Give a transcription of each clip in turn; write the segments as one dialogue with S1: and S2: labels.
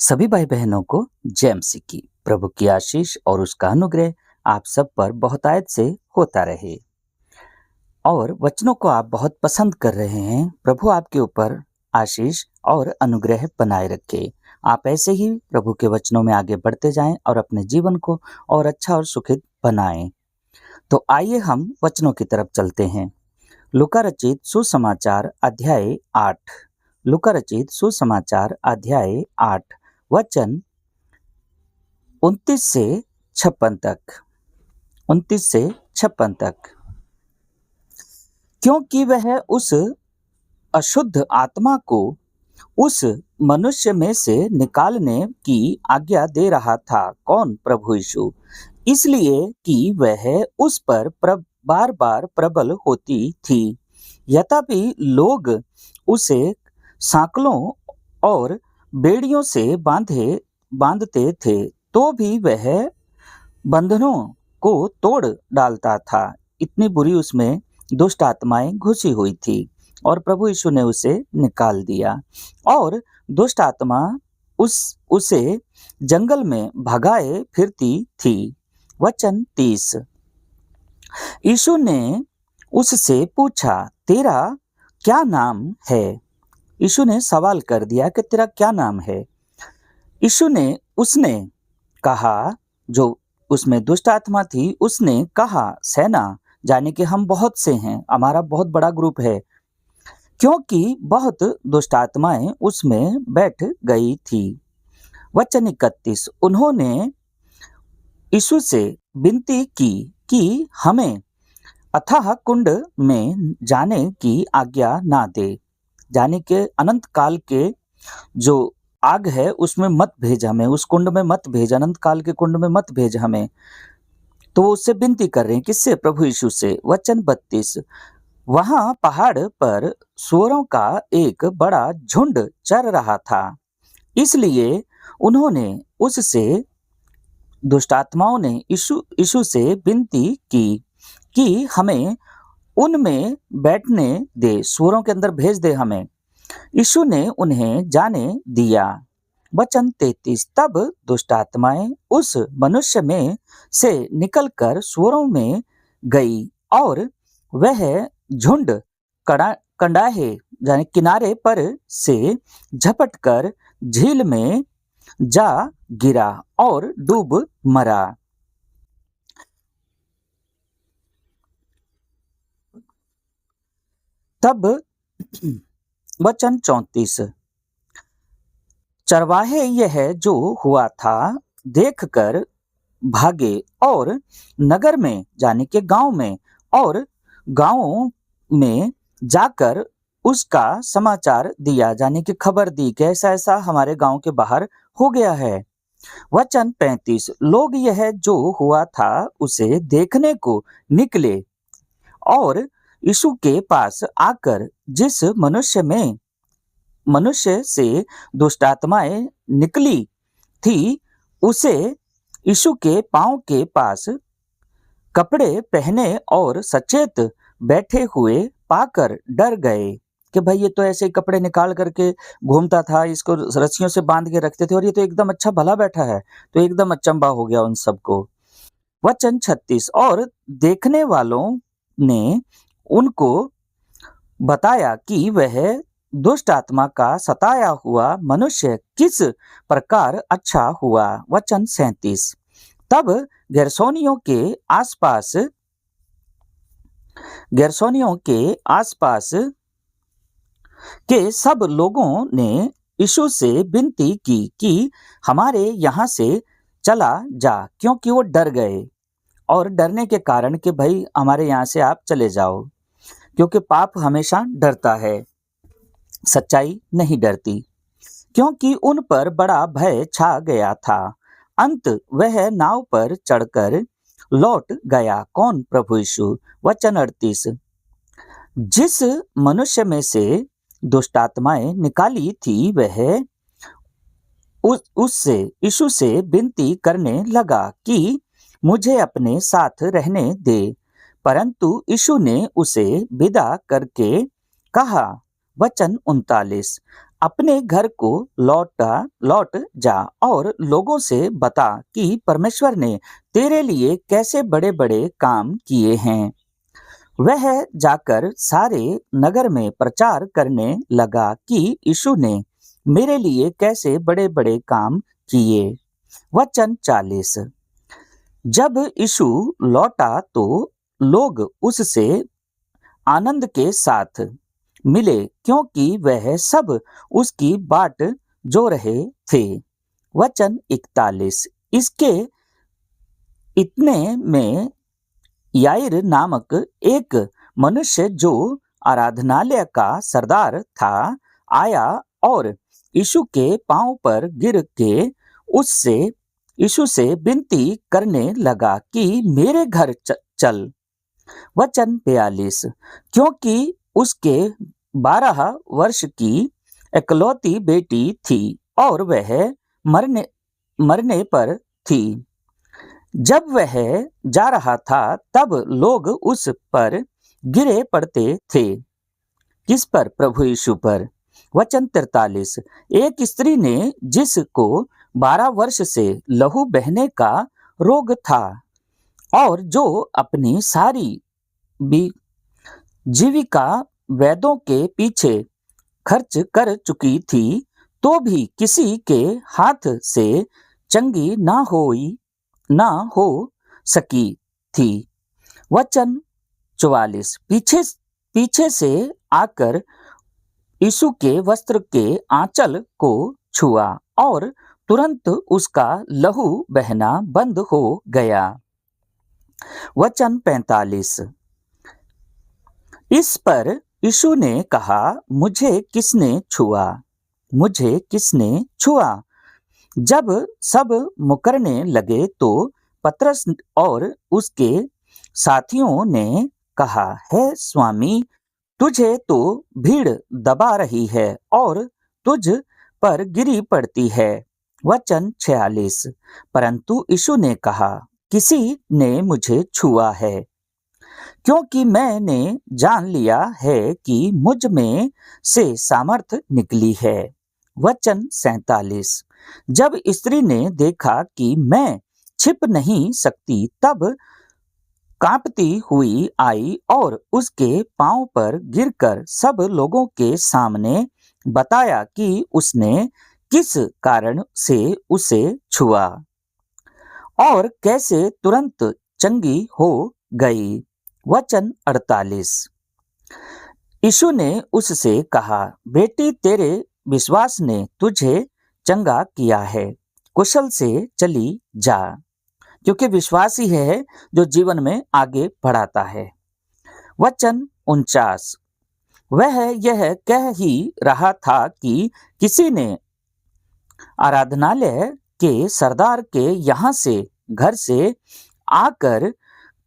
S1: सभी भाई बहनों को जय मसीह की प्रभु की आशीष और उसका अनुग्रह आप सब पर बहुतायत से होता रहे। और वचनों को आप बहुत पसंद कर रहे हैं। प्रभु आपके ऊपर आशीष और अनुग्रह बनाए रखे। आप ऐसे ही प्रभु के वचनों में आगे बढ़ते जाएं और अपने जीवन को और अच्छा और सुखित बनाएं। तो आइए हम वचनों की तरफ चलते हैं। लूका रचित सुसमाचार अध्याय 8। लूका रचित सुसमाचार अध्याय 8 वचन 29 से 56 तक। 29 से 56 तक। क्योंकि वह उस अशुद्ध आत्मा को उस मनुष्य में से निकालने की आज्ञा दे रहा था। कौन? प्रभु यीशु। इसलिए कि वह उस पर बार बार प्रबल होती थी। यद्यपि लोग उसे सांकलों और बेड़ियों से बांधते थे, तो भी वह बंधनों को तोड़ डालता था। इतनी बुरी उसमें दुष्ट आत्माएं घुसी हुई थी और प्रभु यीशु ने उसे निकाल दिया। और दुष्ट आत्मा उसे जंगल में भगाए फिरती थी। वचन 30। यीशु ने उससे पूछा, तेरा क्या नाम है? यीशु ने सवाल कर दिया कि तेरा क्या नाम है? उसने कहा, जो उसमें दुष्ट आत्मा थी, उसने कहा, सेना, जाने कि हम बहुत से हैं, हमारा बहुत बड़ा ग्रुप है, क्योंकि बहुत दुष्ट आत्माएं उसमें बैठ गई थी। वचन 31। उन्होंने यीशु से विनती की कि हमें अथाह कुंड में जाने की आज्ञा ना दे, जाने के अनंत काल के जो आग है उसमें मत भेज हमें, उस कुंड में मत भेज, अनंत काल के कुंड में मत भेज हमें। तो उससे विनती कर रहे हैं। किससे? प्रभु यीशु से। वचन 32। वहां पहाड़ पर सूअरों का एक बड़ा झुंड चर रहा था, इसलिए उन्होंने उससे दुष्टात्माओं ने यीशु से विनती की कि हमें उनमें बैठने दे, सूअरों के अंदर भेज दे हमें। यीशु ने उन्हें जाने दिया। वचन 33। तब दुष्ट आत्माएं उस मनुष्य में से निकलकर सूअरों में गई और वह झुंड कंडाहे यानी किनारे पर से झपटकर झील में जा गिरा और डूब मरा। तब वचन 34। चरवाहे यह जो हुआ था देखकर भागे और नगर में जाने के गांव में और गांवों में जाकर उसका समाचार दिया, जाने की खबर दी कि ऐसा ऐसा हमारे गांव के बाहर हो गया है। वचन 35। लोग यह जो हुआ था उसे देखने को निकले और यीशु के पास आकर जिस मनुष्य से दुष्टात्माएं निकली थी, उसे यीशु के पांव के पास कपड़े पहने और सचेत बैठे हुए पाकर डर गए कि भाई ये तो ऐसे ही कपड़े निकाल करके घूमता था, इसको रस्सियों से बांध के रखते थे और ये तो एकदम अच्छा भला बैठा है। तो एकदम अचंभा हो गया उन सबको। वचन 36। और देखने वालों ने उनको बताया कि वह दुष्ट आत्मा का सताया हुआ मनुष्य किस प्रकार अच्छा हुआ। वचन 37। तब गेरसोनियों के आसपास के सब लोगों ने यीशु से विनती की कि हमारे यहाँ से चला जा, क्योंकि वो डर गए और डरने के कारण कि भाई हमारे यहाँ से आप चले जाओ, क्योंकि पाप हमेशा डरता है, सच्चाई नहीं डरती। क्योंकि उन पर बड़ा भय छा गया था। अंत वह नाव पर चढ़कर लौट गया। कौन? प्रभु यीशु। वचन 38। जिस मनुष्य में से दुष्टात्माएं निकाली थी वह उससे यीशु से विनती करने लगा कि मुझे अपने साथ रहने दे, परंतु यीशु ने उसे विदा करके कहा। वचन 39। अपने घर को लौट जा और लोगों से बता कि परमेश्वर ने तेरे लिए कैसे बड़े बड़े काम किए हैं। वह जाकर सारे नगर में प्रचार करने लगा कि यीशु ने मेरे लिए कैसे बड़े बड़े काम किए। वचन 40। जब यीशु लौटा तो लोग उससे आनंद के साथ मिले क्योंकि वह सब उसकी बाट जो रहे थे। वचन 41। इसके इतने में याइर नामक एक मनुष्य जो आराधनालय का सरदार था आया और यीशु के पांव पर गिर के उससे यीशु से विनती करने लगा कि मेरे घर चल। वचन 42। क्योंकि उसके 12 वर्ष की इकलौती बेटी थी और वह मरने पर थी। जब वह जा रहा था तब लोग उस पर गिरे पड़ते थे। किस पर? प्रभु यीशु पर। वचन 43। एक स्त्री ने जिसको 12 वर्ष से लहू बहने का रोग था और जो अपनी सारी जीविका वैद्यों के पीछे खर्च कर चुकी थी तो भी किसी के हाथ से चंगी ना हो सकी थी। वचन 44। पीछे से आकर यीशु के वस्त्र के आंचल को छुआ और तुरंत उसका लहू बहना बंद हो गया। वचन 45। इस पर यीशु ने कहा, मुझे किसने छुआ? मुझे किसने छुआ? जब सब मुकरने लगे तो पतरस और उसके साथियों ने कहा, हे स्वामी, तुझे तो भीड़ दबा रही है और तुझ पर गिरी पड़ती है। वचन 46। परंतु यीशु ने कहा, किसी ने मुझे छुआ है क्योंकि मैंने जान लिया है कि मुझ में से सामर्थ निकली है। वचन 47। जब स्त्री ने देखा कि मैं छिप नहीं सकती तब कांपती हुई आई और उसके पांव पर गिरकर सब लोगों के सामने बताया कि उसने किस कारण से उसे छुआ और कैसे तुरंत चंगी हो गई। वचन 48। यीशु ने उससे कहा, बेटी, तेरे विश्वास ने तुझे चंगा किया है, कुशल से चली जा। क्योंकि विश्वास ही है जो जीवन में आगे बढ़ाता है। वचन 49। वह यह कह ही रहा था कि किसी ने आराधनालय के सरदार के यहाँ से घर से आकर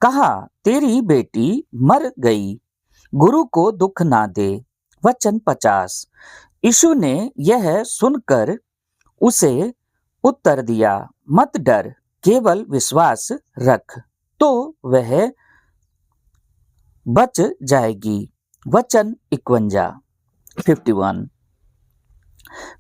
S1: कहा, तेरी बेटी मर गई, गुरु को दुख ना दे। वचन 50। यीशु ने यह सुनकर उसे उत्तर दिया, मत डर, केवल विश्वास रख तो वह बच जाएगी। वचन 51।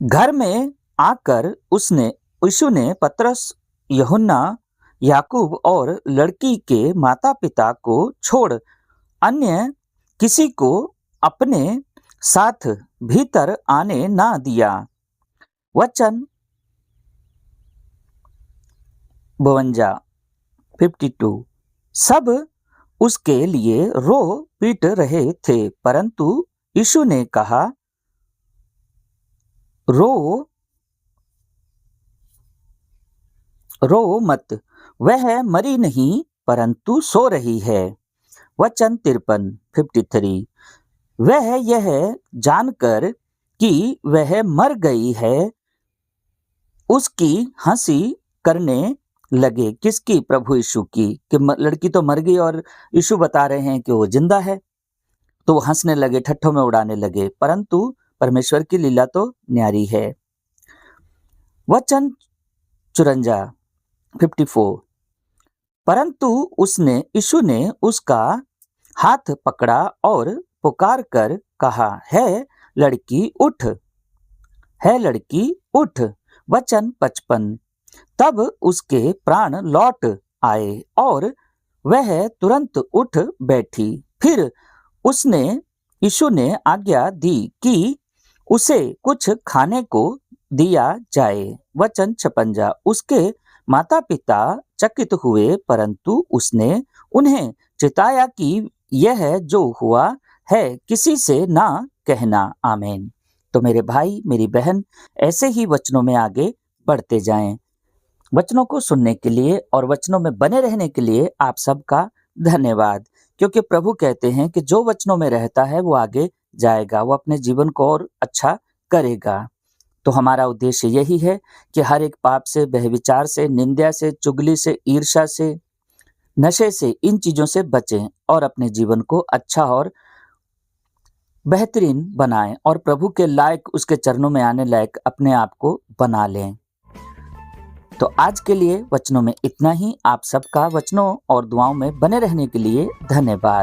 S1: घर में आकर यीशु ने पतरस, यूहन्ना, याकूब और लड़की के माता पिता को छोड़ अन्य किसी को अपने साथ भीतर आने ना दिया। वचन 52। सब उसके लिए रो पीट रहे थे परंतु यीशु ने कहा, रो मत, वह मरी नहीं परंतु सो रही है। वचन 53। वह यह जानकर कि वह मर गई है उसकी हंसी करने लगे। किसकी? प्रभु यीशु की। कि लड़की तो मर गई और यीशु बता रहे हैं कि वो जिंदा है, तो वो हंसने लगे, ठट्ठों में उड़ाने लगे। परंतु परमेश्वर की लीला तो न्यारी है। वचन 54। परंतु यीशु ने उसका हाथ पकड़ा और पुकार कर कहा, है लड़की, उठ। है लड़की उठ। वचन 55। तब उसके प्राण लौट आए और वह तुरंत उठ बैठी। फिर उसने यीशु ने आज्ञा दी कि उसे कुछ खाने को दिया जाए। वचन 56। उसके माता पिता चकित हुए, परंतु उसने उन्हें चिताया कि यह जो हुआ है किसी से ना कहना। आमीन। तो मेरे भाई मेरी बहन, ऐसे ही वचनों में आगे बढ़ते जाएं। वचनों को सुनने के लिए और वचनों में बने रहने के लिए आप सबका धन्यवाद। क्योंकि प्रभु कहते हैं कि जो वचनों में रहता है वो आगे जाएगा, वो अपने जीवन को और अच्छा करेगा। तो हमारा उद्देश्य यही है कि हर एक पाप से, व्यभिचार से, निंदा से, चुगली से, ईर्ष्या से, नशे से, इन चीजों से बचें और अपने जीवन को अच्छा और बेहतरीन बनाएं और प्रभु के लायक, उसके चरणों में आने लायक अपने आप को बना लें। तो आज के लिए वचनों में इतना ही। आप सबका वचनों और दुआओं में बने रहने के लिए धन्यवाद।